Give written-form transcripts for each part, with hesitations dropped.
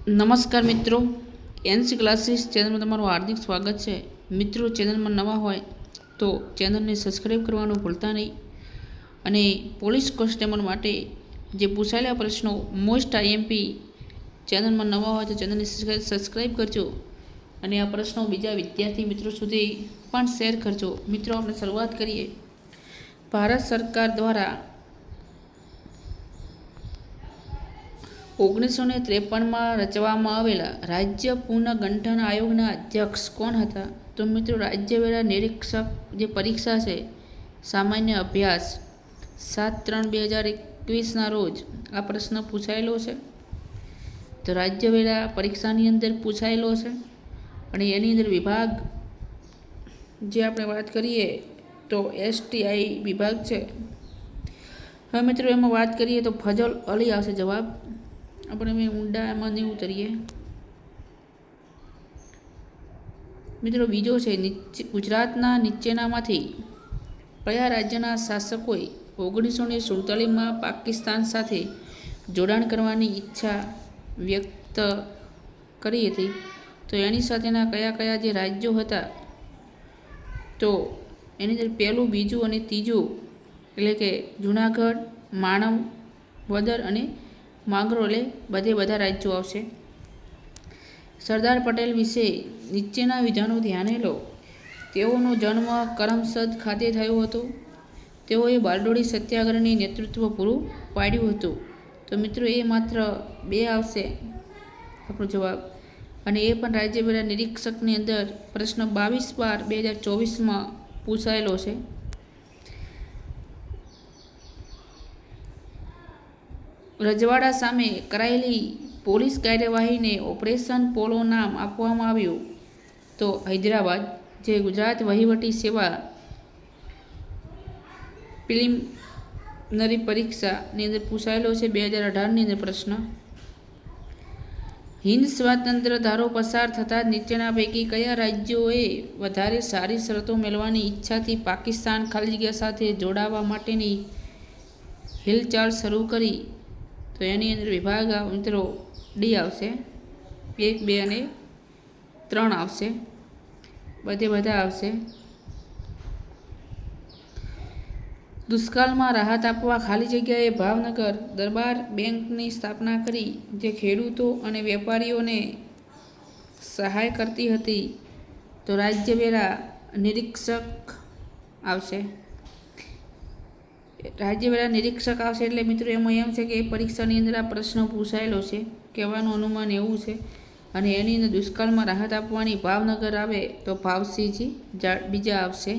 નમસ્કાર મિત્રો, NC classes ચેનલમાં તમારું હાર્દિક સ્વાગત છે। મિત્રો, ચેનલમાં નવા હોય તો ચેનલને સબસ્ક્રાઈબ કરવાનું ભૂલતા નહીં અને પોલીસ કોન્સ્ટેબલ માટે જે પૂછાયેલા પ્રશ્નો મોસ્ટ આઈએમપી ચેનલમાં નવા હોય તો ચેનલને સબસ્ક્રાઈબ કરજો અને આ પ્રશ્નો બીજા વિદ્યાર્થી મિત્રો સુધી પણ શેર કરજો। મિત્રો, આપણે શરૂઆત કરીએ। ભારત સરકાર દ્વારા 1953માં રચવામાં આવેલા રાજ્ય પુનઃગઠન આયોગના અધ્યક્ષ કોણ હતા? તો મિત્રો, રાજ્યવેરા નિરીક્ષક જે પરીક્ષા છે સામાન્ય અભ્યાસ 7/3/2021ના રોજ આ પ્રશ્ન પૂછાયેલો છે। તો રાજ્યવેરા પરીક્ષાની અંદર પૂછાયેલો છે અને એની અંદર વિભાગ જે આપણે વાત કરીએ તો STI વિભાગ છે। હવે મિત્રો, એમાં વાત કરીએ તો ફજલ અલી આવશે જવાબ। આપણે મેં ઊંડામાં નહીં ઉતરીએ। મિત્રો, બીજો છે ગુજરાતના નીચેનામાંથી કયા રાજ્યના શાસકોએ 1947માં પાકિસ્તાન સાથે જોડાણ કરવાની ઈચ્છા વ્યક્ત કરી હતી? તો એની સાથેના કયા કયા જે રાજ્યો હતા? તો એની અંદર પહેલું, બીજું અને ત્રીજું એટલે કે જૂનાગઢ, માનવ, વદર અને માંગરોળ બધા રાજ્યો આવશે। સરદાર પટેલ વિશે નીચેના વિધાનો ધ્યાને લો। તેઓનો જન્મ કરમસદ ખાતે થયો હતો। તેઓએ બારડોલી સત્યાગ્રહની નેતૃત્વ પૂરું પાડ્યું હતું। તો મિત્રો, એ માત્ર 2 આવશે આપણો જવાબ અને એ પણ રાજ્યવેરા નિરીક્ષકની અંદર પ્રશ્ન 22/12/2024માં પૂછાયેલો છે। રજવાડા સામે કરાયેલી પોલીસ કાર્યવાહીને ઓપરેશન પોલો નામ આપવામાં આવ્યું। તો હૈદરાબાદ જે ગુજરાત વહીવટી સેવા પ્રિલિમિનરી પરીક્ષાની અંદર પૂછાયેલો છે 2018ની અંદર પ્રશ્ન। હિન્દ સ્વાતંત્ર્ય ધારો પસાર થતાં નીચેના પૈકી કયા રાજ્યોએ વધારે સારી શરતો મેળવવાની ઈચ્છાથી પાકિસ્તાન ખાલી જગ્યા સાથે જોડાવા માટેની હિલચાલ શરૂ કરી? તો એની અંદર વિભાગ મિત્રો ડી આવશે। 1, 2 અને 3 આવશે, બધા આવશે। દુષ્કાળમાં રાહત આપવા ખાલી જગ્યાએ ભાવનગર દરબાર બેંકની સ્થાપના કરી જે ખેડૂતો અને વેપારીઓને સહાય કરતી હતી। તો રાજ્યવેરા નિરીક્ષક આવશે। રાજ્યવેરા નિરીક્ષક આવશે એટલે મિત્રો એમાં એમ છે કે એ પરીક્ષાની અંદર આ પ્રશ્ન પૂછાયેલો છે, કહેવાનું અનુમાન એવું છે। અને એની અંદર દુષ્કાળમાં રાહત આપવાની ભાવનગર આવે તો ભાવસિંહજી બીજા આવશે।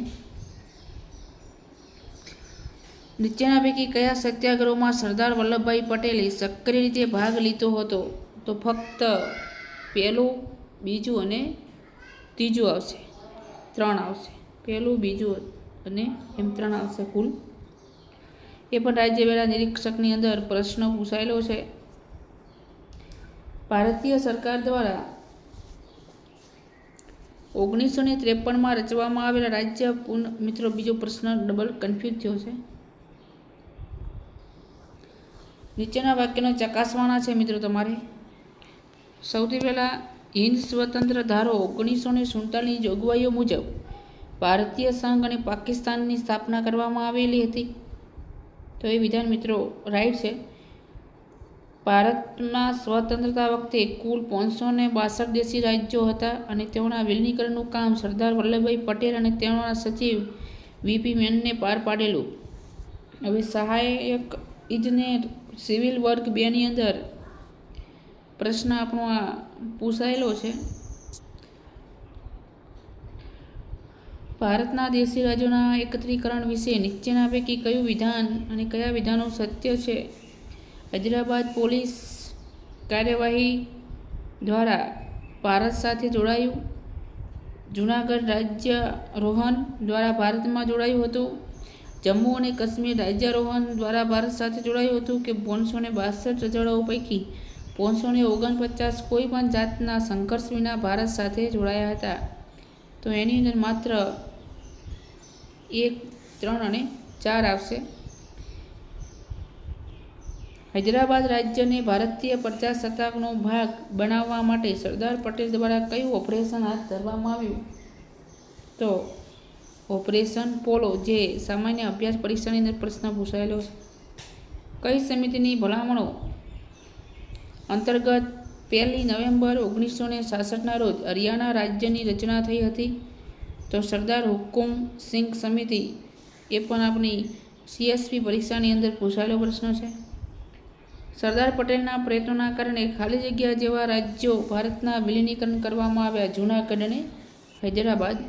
નીચેના પૈકી કયા સત્યાગ્રહોમાં સરદાર વલ્લભભાઈ પટેલે સક્રિય રીતે ભાગ લીધો હતો? તો ફક્ત પહેલું, બીજું અને ત્રીજું આવશે, 3 આવશે। પહેલું, બીજું અને એમ 3 આવશે કુલ। એ પણ રાજ્યવેરા નિરીક્ષકની અંદર પ્રશ્ન પૂછાયેલો છે। ભારતીય સરકાર દ્વારા 1953માં રચવામાં આવેલા રાજ્ય મિત્રો બીજો પ્રશ્ન ડબલ કન્ફ્યુઝ થયો છે। નીચેના વાક્યનો ચકાસવાના છે મિત્રો તમારે। સૌથી પહેલાં, હિન્દ સ્વતંત્ર ધારો 1947ની જોગવાઈઓ મુજબ ભારતીય સંઘ અને પાકિસ્તાનની સ્થાપના કરવામાં આવેલી હતી। તો એ વિધાન મિત્રો રાઈટ છે। ભારતમાં સ્વતંત્રતા વખતે કુલ 562 દેશી રાજ્યો હતા અને તેઓના વિલીનીકરણનું કામ સરદાર વલ્લભભાઈ પટેલ અને તેઓના સચિવ VP મેનને પાર પાડેલું। હવે સહાયક ઇજનેર સિવિલ વર્ગ 2ની અંદર પ્રશ્ન આપણો આ પૂછાયેલો છે। ભારતના દેશી રાજ્યોના એકત્રીકરણ વિશે નીચેના પૈકી કયું વિધાન અને કયા વિધાનો સત્ય છે? હૈદરાબાદ પોલીસ કાર્યવાહી દ્વારા ભારત સાથે જોડાયું। જૂનાગઢ રાજ્યારોહણ દ્વારા ભારતમાં જોડાયું હતું। જમ્મુ અને કાશ્મીર રાજ્યારોહણ દ્વારા ભારત સાથે જોડાયું હતું કે 562 રજવાડાઓ પૈકી 549 કોઈ પણ જાતના સંઘર્ષ વિના ભારત સાથે જોડાયા હતા? તો એની અંદર માત્ર 1, 3 અને 4 આવશે। હૈદરાબાદ રાજ્યને ભારતીય પ્રજાસત્તાકનો ભાગ બનાવવા માટે સરદાર પટેલ દ્વારા કયું ઓપરેશન હાથ ધરવામાં આવ્યું? તો ઓપરેશન પોલો, જે સામાન્ય અભ્યાસ પરીક્ષાની અંદર પ્રશ્ન પૂછાયેલો છે. કઈ સમિતિની ભલામણો અંતર્ગત 1 નવેમ્બર 1966ના રોજ હરિયાણા રાજ્યની રચના થઈ હતી? તો સરદાર હુકુમ સિંઘ સમિતિ. એ પણ આપણી CSP પરીક્ષાની અંદર પૂછાયેલો પ્રશ્ન છે. સરદાર પટેલના પ્રયત્નોના કારણે ખાલી જગ્યા જેવા રાજ્યો ભારતના વિલીનીકરણ કરવામાં આવ્યા. જૂનાગઢ અને હૈદરાબાદ.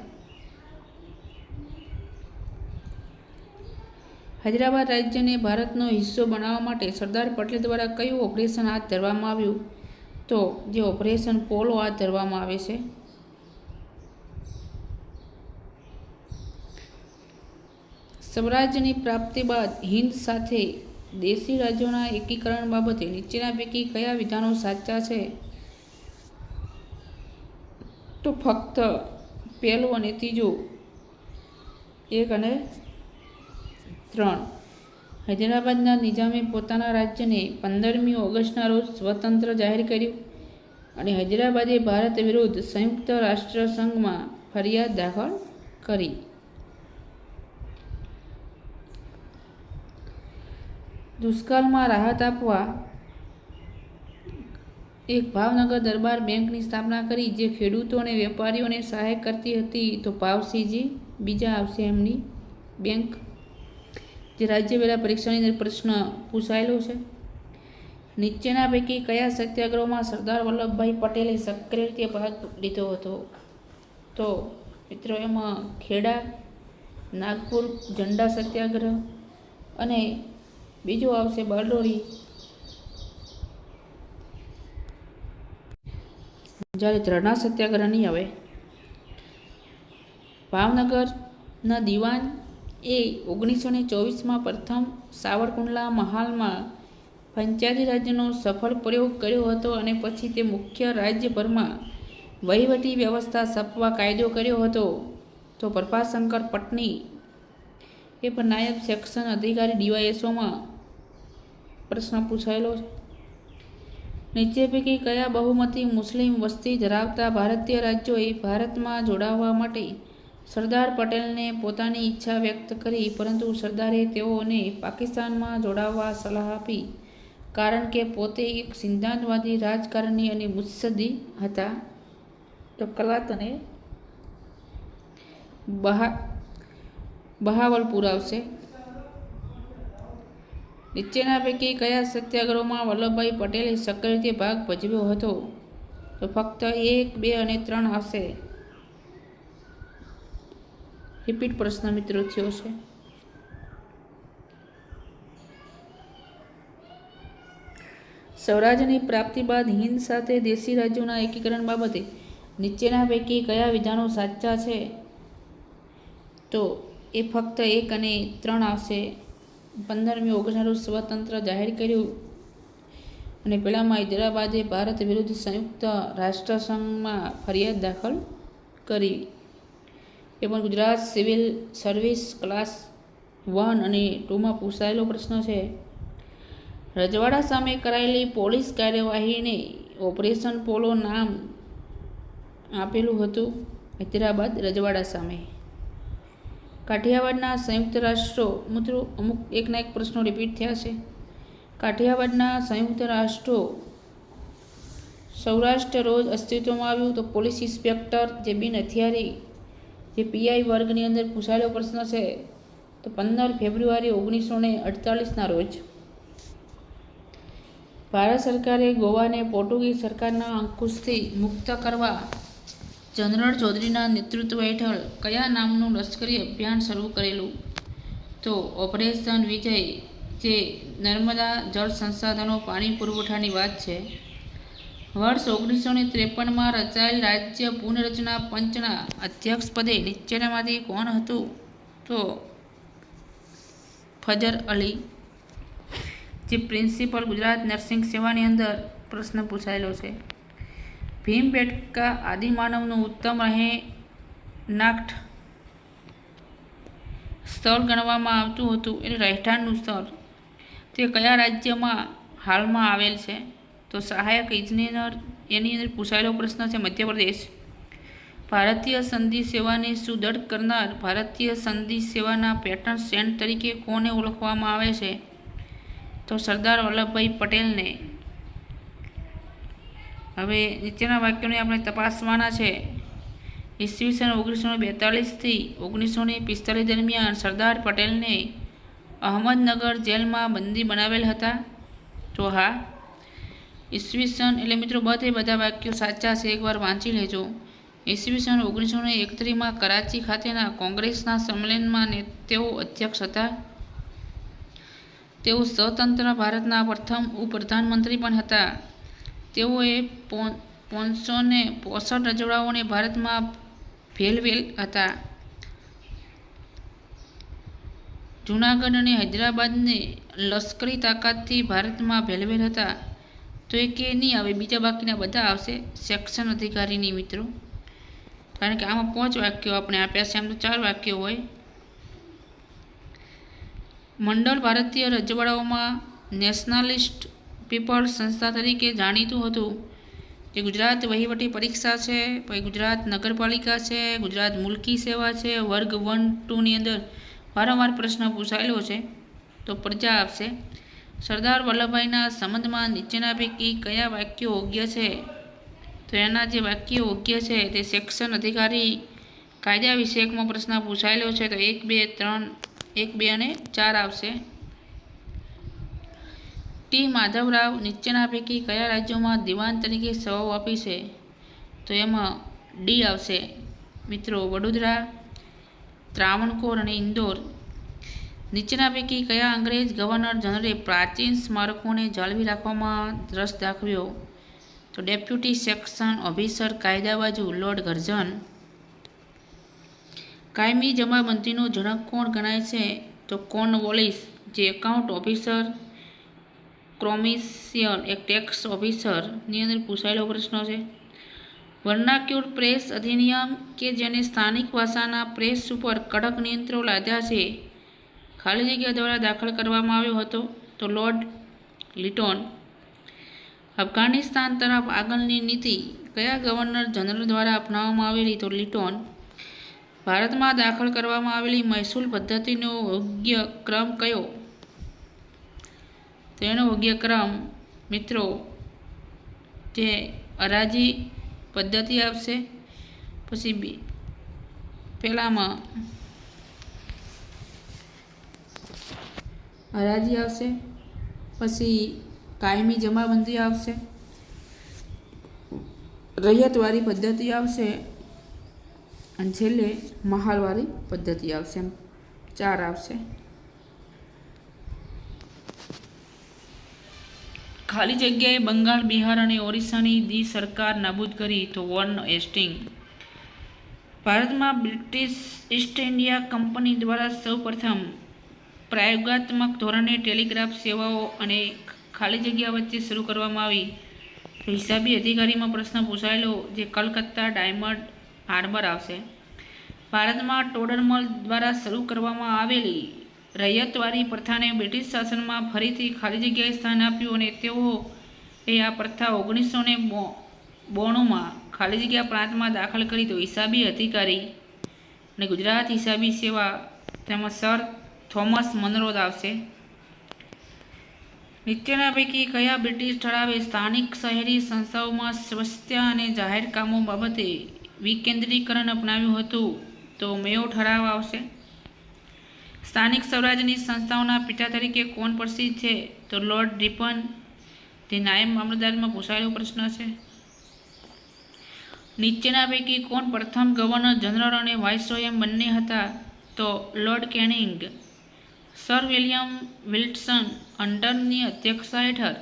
હૈદરાબાદ રાજ્યને ભારતનો હિસ્સો બનાવવા માટે સરદાર પટેલ દ્વારા કયું ઓપરેશન હાથ ધરવામાં આવ્યું? તો જે ઓપરેશન પોલો હાથ ધરવામાં આવે છે. સ્વરાજ્યની પ્રાપ્તિ બાદ હિંદ સાથે દેશી રાજ્યોના એકીકરણ બાબતે નીચેના પૈકી કયા વિધાનો સાચા છે? તો ફક્ત પહેલું અને ત્રીજું, 1 અને 3. હૈદરાબાદના નિઝામે પોતાના રાજ્યને 15મી ઓગસ્ટના રોજ સ્વતંત્ર જાહેર કર્યું અને હૈદરાબાદે ભારત વિરુદ્ધ સંયુક્ત રાષ્ટ્ર સંઘમાં ફરિયાદ દાખલ કરી. દુષ્કાળમાં રાહત આપવા એક ભાવનગર દરબાર બેંકની સ્થાપના કરી, જે ખેડૂતો અને વેપારીઓને સહાય કરતી હતી. તો ભાવસીજી બીજા આવશે એમની બેંક, જે રાજ્ય વેરા પરીક્ષાની અંદર પ્રશ્ન પૂછાયેલો છે. નીચેના પૈકી કયા સત્યાગ્રહમાં સરદાર વલ્લભભાઈ પટેલે સક્રિય રીતે ભાગ લીધો હતો? તો મિત્રો એમાં ખેડા, નાગપુર ઝંડા સત્યાગ્રહ અને બીજો આવશે બારડોલી, જ્યારે ધરણા સત્યાગ્રહ નહીં આવે. ભાવનગરના દિવાન એ 1924માં પ્રથમ સાવરકુંડલા મહાલમાં પંચાયતી રાજ્યનો સફળ પ્રયોગ કર્યો હતો અને પછી તે મુખ્ય રાજ્યભરમાં વહીવટી વ્યવસ્થા સ્થાપવા કાયદો કર્યો હતો. તો પ્રભાશંકર પટની એ પણ નાયબ સેક્શન અધિકારી DYSOમાં પ્રશ્ન પૂછાયેલો છે. નીચે પૈકી કયા બહુમતી મુસ્લિમ વસ્તી ધરાવતા ભારતીય રાજ્યોએ ભારતમાં જોડાવા માટે સરદાર પટેલને પોતાની ઈચ્છા વ્યક્ત કરી, પરંતુ સરદારે તેઓને પાકિસ્તાનમાં જોડાવા સલાહ આપી, કારણ કે પોતે એક સિદ્ધાંતવાદી રાજકારણી અને મુત્સદ્દી હતા? તો કલાત અને બહાવલપુર આવશે. નીચેના પૈકી કયા સત્યાગ્રહમાં વલ્લભભાઈ પટેલે સક્રિય રીતે ભાગ ભજવ્યો હતો? તો ફક્ત 1, 2 અને 3 આવશે. રિપીટ પ્રશ્ન મિત્રો થયો છે. સ્વરાજ્યની પ્રાપ્તિ બાદ હિંદ સાથે દેશી રાજ્યોના એકીકરણ બાબતે નીચેના પૈકી કયા વિધાનો સાચા છે? તો એ ફક્ત 1 અને 3 આવશે. 15મી ઓગસ્ટના રોજ સ્વતંત્ર જાહેર કર્યું અને પહેલામાં હૈદરાબાદે ભારત વિરુદ્ધ સંયુક્ત રાષ્ટ્ર સંઘમાં ફરિયાદ દાખલ કરી. એ પણ ગુજરાત સિવિલ સર્વિસ ક્લાસ 1 અને 2માં પૂછાયેલો પ્રશ્ન છે. રજવાડા સામે કરાયેલી પોલીસ કાર્યવાહીને ઓપરેશન પોલો નામ આપેલું હતું. હૈદરાબાદ રજવાડા સામે. કાઠિયાવાડના સંયુક્ત રાષ્ટ્રો, મિત્રો અમુક એકના એક પ્રશ્નો રિપીટ થયા છે. કાઠિયાવાડના સંયુક્ત રાષ્ટ્રો સૌરાષ્ટ્ર રોજ અસ્તિત્વમાં આવ્યું. તો પોલીસ ઇન્સ્પેક્ટર જે બિન હથિયારી જે PI વર્ગની અંદર પૂછાયેલો પ્રશ્ન છે. તો 15 ફેબ્રુઆરી 1948ના રોજ. ભારત સરકારે ગોવાને પોર્ટુગીઝ સરકારના અંકુશથી મુક્ત કરવા જનરલ ચૌધરીના નેતૃત્વ હેઠળ કયા નામનું લશ્કરી અભિયાન શરૂ કરેલું? તો ઓપરેશન વિજય, જે નર્મદા જળ સંસાધનો પાણી પુરવઠાની વાત છે. વર્ષ 1953માં રચાયેલ રાજ્ય પુનર્રચના પંચના અધ્યક્ષ પદે નીચેનામાંથી કોણ હતું? તો ફજર અલી, જે પ્રિન્સિપલ ગુજરાત નર્સિંગ સેવાની અંદર પ્રશ્ન પૂછાયેલો છે. ભીમબેટકા આદિમાનવનું ઉત્તમ રહેણાંક સ્થળ ગણવામાં આવતું હતું, એટલે રહેઠાણનું સ્થળ. તે કયા રાજ્યમાં હાલમાં આવેલ છે? તો સહાયક ઇજનેર એની અંદર પૂછાયેલો પ્રશ્ન છે મધ્યપ્રદેશ. ભારતીય સંધિ સેવાને સુદૃઢ કરનાર ભારતીય સંધિ સેવાના પેટર્ન સેન્ટ તરીકે કોને ઓળખવામાં આવે છે? તો સરદાર વલ્લભભાઈ પટેલને. હવે નીચેના વાક્યોને આપણે તપાસવાના છે. ઈસવીસન 1942થી 1945 દરમિયાન સરદાર પટેલને અહમદનગર જેલમાં બંદી બનાવેલ હતા. તો હા. ઈસવીસન એટલે મિત્રો બધા વાક્યો સાચા છે, એકવાર વાંચી લેજો. ઈસવીસન 1931માં કરાચી ખાતેના કોંગ્રેસના સંમેલનમાં તેઓ અધ્યક્ષ હતા. તેઓ સ્વતંત્ર ભારતના પ્રથમ ઉપપ્રધાનમંત્રી પણ હતા. તેઓએ 565 રજવાડાઓને ભારતમાં ભેળવેલ હતા. જૂનાગઢ અને હૈદરાબાદને લશ્કરી તાકાતથી ભારતમાં ભેળવેલ હતા. તો એ કે નહીં આવે, બીજા બાકીના બધા આવશે સેક્શન અધિકારીની મિત્રો, કારણ કે આમાં 5 વાક્યો આપણે આપ્યા છે, આમ તો 4 વાક્યો હોય. મંડળ ભારતીય રજવાડાઓમાં નેશનલિસ્ટ પીપલ્સ સંસ્થા તરીકે જાણીતું હતું. જે ગુજરાત વહીવટી પરીક્ષા છે, પછી ગુજરાત નગરપાલિકા છે, ગુજરાત મુલકી સેવા છે, વર્ગ 1-2ની અંદર વારંવાર પ્રશ્ન પૂછાયેલો છે. તો પ્રજા આપશે. સરદાર વલ્લભભાઈના સંબંધમાં નીચેના પૈકી કયા વાક્યો યોગ્ય છે? તો એના જે વાક્યો યોગ્ય છે તે સેક્શન અધિકારી કાયદા વિષયકમાં પ્રશ્ન પૂછાયેલો છે. તો 1, 2 અને 4 આવશે. ટી માધવરાવ નીચેના પૈકી કયા રાજ્યોમાં દિવાન તરીકે સેવાઓ આપી છે? તો એમાં ડી આવશે મિત્રો, વડોદરા, ત્રાવણકોર અને ઇન્દોર. નીચેના પૈકી કયા અંગ્રેજ ગવર્નર જનરલે પ્રાચીન સ્મારકોને જાળવી રાખવામાં રસ દાખવ્યો? તો ડેપ્યુટી સેક્શન ઓફિસર કાયદાબાજુ લોર્ડ ગર્જન. કાયમી જમાબંધીનો જનક કોણ ગણાય છે? તો કોર્નવોલિસ, જે એકાઉન્ટ ઓફિસર, કોમિશિયન એક ટેક્સ ઓફિસરની અંદર પૂછાયેલો પ્રશ્ન છે. વર્નાક્યુલર પ્રેસ અધિનિયમ કે જેને સ્થાનિક ભાષાના પ્રેસ ઉપર કડક નિયંત્રણો લાદ્યા છે, ખાલી જગ્યા દ્વારા દાખલ કરવામાં આવ્યો હતો? તો લોર્ડ લિટોન. અફઘાનિસ્તાન તરફ આગળની નીતિ કયા ગવર્નર જનરલ દ્વારા અપનાવવામાં આવેલી? તો લિટોન. ભારતમાં દાખલ કરવામાં આવેલી મહેસૂલ પદ્ધતિનો યોગ્ય ક્રમ કયો? તો એનો યોગ્ય ક્રમ મિત્રો જે હરાજી પદ્ધતિ આવશે. પછી પહેલામાં હરાજી આવશે, પછી કાયમી જમાબંધી આવશે, રૈયતવાળી પદ્ધતિ આવશે અને છેલ્લે મહાલવાળી પદ્ધતિ આવશે. એમ 4 આવશે. ખાલી જગ્યાએ બંગાળ, બિહાર અને ઓરિસ્સાની સરકાર નાબૂદ કરી? તો વોર્ન હેસ્ટિંગ. ભારતમાં બ્રિટિશ ઈસ્ટ ઇન્ડિયા કંપની દ્વારા સૌપ્રથમ પ્રયોગાત્મક ધોરણે ટેલિગ્રાફ સેવાઓ અને ખાલી જગ્યા વચ્ચે શરૂ કરવામાં આવી? તો હિસાબી અધિકારીમાં પ્રશ્ન પૂછાયેલો, જે કલકત્તા ડાયમંડ હાર્બર આવશે. ભારતમાં ટોડરમલ દ્વારા શરૂ કરવામાં આવેલી રૈયતવાળી પ્રથાને બ્રિટિશ શાસનમાં ફરીથી ખાલી જગ્યાએ સ્થાન આપ્યું અને તેઓએ આ પ્રથા 1992માં ખાલી જગ્યા પ્રાંતમાં દાખલ કરી? તો હિસાબી અધિકારી અને ગુજરાત હિસાબી સેવા, તેમાં સર થોમસ મનરોડ આવશે. નીચેના પૈકી કયા બ્રિટિશ ઠરાવે સ્થાનિક શહેરી સંસ્થાઓમાં સ્વાસ્થ્ય અને જાહેર કામો બાબતે વિકેન્દ્રીકરણ અપનાવ્યું હતું? તો મેયો ઠરાવ આવશે. સ્થાનિક સ્વરાજની સંસ્થાઓના પિતા તરીકે કોણ પ્રસિદ્ધ છે? તો લોર્ડ રિપન, જે નાયબ મામલતદારમાં પૂછાયેલો પ્રશ્ન છે. નીચેના પૈકી કોણ પ્રથમ ગવર્નર જનરલ અને વાઇસરોય બંને હતા? તો Lord Canning. Sir William Wilson હન્ટરની અધ્યક્ષતા હેઠળ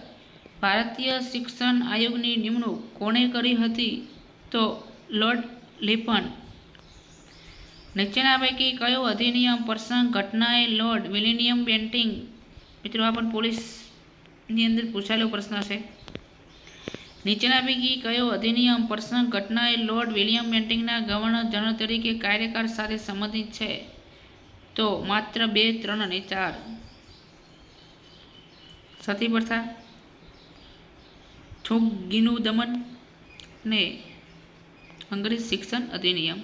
ભારતીય શિક્ષણ આયોગની નિમણૂક કોણે કરી હતી? તો લોર્ડ લિપન. નીચેના પૈકી કયો અધિનિયમ પ્રસંગ ઘટનાએ લોર્ડ વિલિયમ બેન્ટિંગ? મિત્રો આ પણ પોલીસની અંદર પૂછાયેલો પ્રશ્ન છે. નીચેના પૈકી કયો અધિનિયમ પ્રસંગ ઘટનાએ લોર્ડ વિલિયમ બેન્ટિંગના ગવર્નર જનરલ તરીકે કાર્યકાળ સાથે સંબંધિત છે? તો માત્ર 2, 3 અને 4. સતી પ્રથા, છોકગીનું દમન અને અંગ્રેજ શિક્ષણ અધિનિયમ.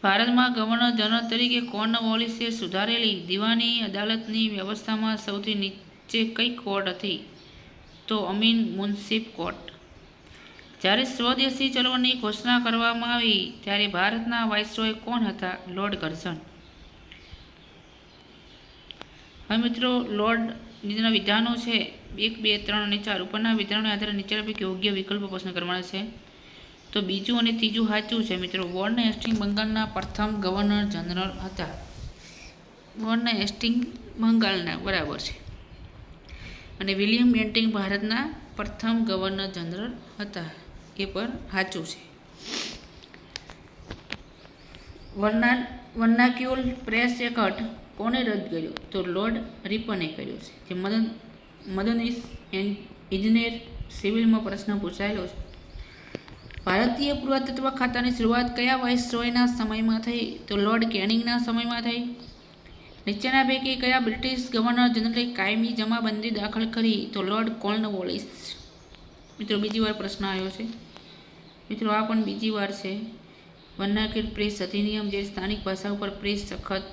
ભારતમાં ગવર્નર જનરલ તરીકે કોર્નવાલિસે સુધારેલી દીવાની અદાલતની વ્યવસ્થામાં સૌથી નીચે કઈ કોર્ટ હતી? તો અમીન મુનસિફ કોર્ટ. જ્યારે સ્વદેશી ચળવળની ઘોષણા કરવામાં આવી ત્યારે ભારતના વાઇસરોય કોણ હતા? Lord Curzon. હવે મિત્રો લોર્ડ નીચેના વિધાનો છે 1, 2, 3 અને 4 ઉપરના વિધાનોને આધારે નીચેના પૈકી યોગ્ય વિકલ્પો પસંદ કરવાના છે. તો બીજું અને ત્રીજું સાચું છે મિત્રો. વોર્ન હેસ્ટિંગ્સ બંગાળના પ્રથમ ગવર્નર જનરલ હતા. વોર્ન હેસ્ટિંગ્સ બંગાળના બરાબર છે. અને વિલિયમ બેન્ટિંગ ભારતના પ્રથમ ગવર્નર જનરલ હતા. એ પર સાચું છે. વર્નાક્યુલર પ્રેસ એક્ટ કોને રદ કર્યો? તો લોર્ડ રિપને કર્યો છે. જે મદનીશ ઇજનેર સિવિલમાં પ્રશ્ન પૂછાયેલો છે. ભારતીય પુરાતત્વ ખાતાની શરૂઆત કયા વાઇસરોયના સમયમાં થઈ? તો લોર્ડ કેનિંગના સમયમાં થઈ. નીચેના પૈકી કયા બ્રિટિશ ગવર્નર જનરલે કાયમી જમાબંધી દાખલ કરી? તો લોર્ડ કોર્નવાલિસ. મિત્રો બીજી વાર પ્રશ્ન આવ્યો છે. મિત્રો આ પણ બીજી વાર છે. વર્નાક્યુલર પ્રેસ અધિનિયમ જે સ્થાનિક ભાષા ઉપર પ્રેસ સખત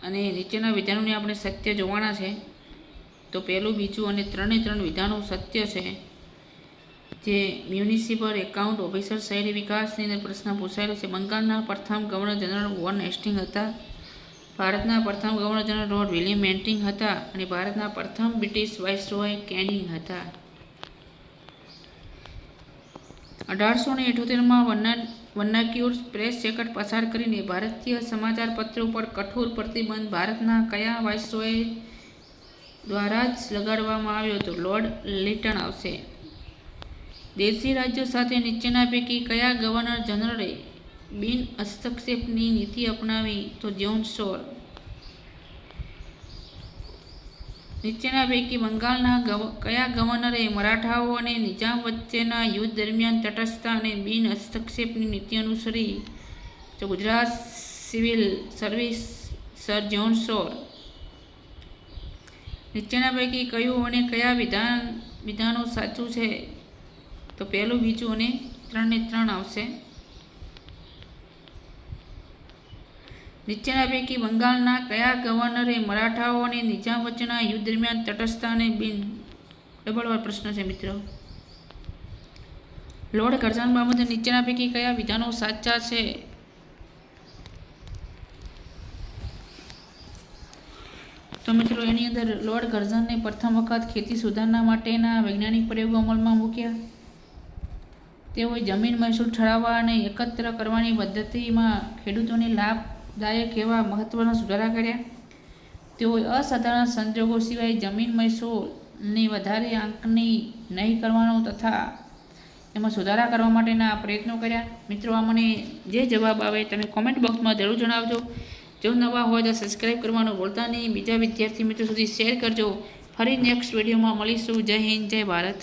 અને નીચેના વિધાનોને આપણે સત્ય જોવાના છે. તો પહેલું, બીજું અને 3 વિધાનો સત્ય છે. જે મ્યુનિસિપલ એકાઉન્ટ ઓફિસર શહેરી વિકાસની અંદર પ્રશ્ન પૂછાયેલો છે. બંગાળના પ્રથમ ગવર્નર જનરલ વોર્ન હેસ્ટિંગ્સ હતા. ભારતના પ્રથમ governor general lord William Bentinck હતા. અને ભારતના પ્રથમ બ્રિટિશ વાઇસરોય કેનિંગ હતા. 1878માં વર્નાક્યુલર પ્રેસ એક્ટ પસાર કરીને ભારતીય સમાચાર પત્રો પર કઠોર પ્રતિબંધ ભારતના કયા વાઇસરોય દ્વારા જ લગાડવામાં આવ્યો? તો લોર્ડ લિટન આવશે. દેશી રાજ્યો સાથે નીચેના પૈકી કયા ગવર્નર જનરલે બિન હસ્તક્ષેપની નીતિ અપનાવી? તો જ્હોન સોર. નીચેના પૈકી બંગાળના કયા ગવર્નરે મરાઠાઓ અને નિઝામ વચ્ચેના યુદ્ધ દરમિયાન તટસ્થતા અને બિન હસ્તક્ષેપની નીતિ અનુસરી? તો Gujarat civil service sir John સોર. નીચેના પૈકી કયું અને કયા વિધાનો સાચું છે? તો પહેલું, બીજું અને 3 ને 3 આવશે. નીચેના પૈકી બંગાળના કયા ગવર્નરે મરાઠાઓ અને નિઝામ વચ્ચેના યુદ્ધ દરમિયાન તટસ્થતા અને બિન ડબલ પ્રશ્ન છે મિત્રો. લોર્ડ કર્ઝન બાબતે નીચેના પૈકી કયા વિધાનો સાચા છે? તો મિત્રો એની અંદર લોર્ડ કર્ઝનને પ્રથમ વખત ખેતી સુધારણા માટેના વૈજ્ઞાનિક પ્રયોગો અમલમાં મૂક્યા. તેઓએ જમીન મહેસૂલ ઠરાવવા અને એકત્ર કરવાની પદ્ધતિમાં ખેડૂતોને લાભદાયક એવા મહત્વના સુધારા કર્યા. તેઓએ અસાધારણ સંજોગો સિવાય જમીન મહેસૂલની વધારે આંકણી નહીં કરવાનો તથા એમાં સુધારા કરવા માટેના પ્રયત્નો કર્યા. મિત્રો આ મને જે જવાબ આવે તમે કોમેન્ટ બોક્સમાં જરૂર જણાવજો. જો નવા હોય તો સબસ્ક્રાઈબ કરવાનું ભૂલતા નહીં. બીજા વિદ્યાર્થી મિત્રો સુધી શેર કરજો. ફરી નેક્સ્ટ વિડીયોમાં મળીશું. જય હિન્દ, જય ભારત.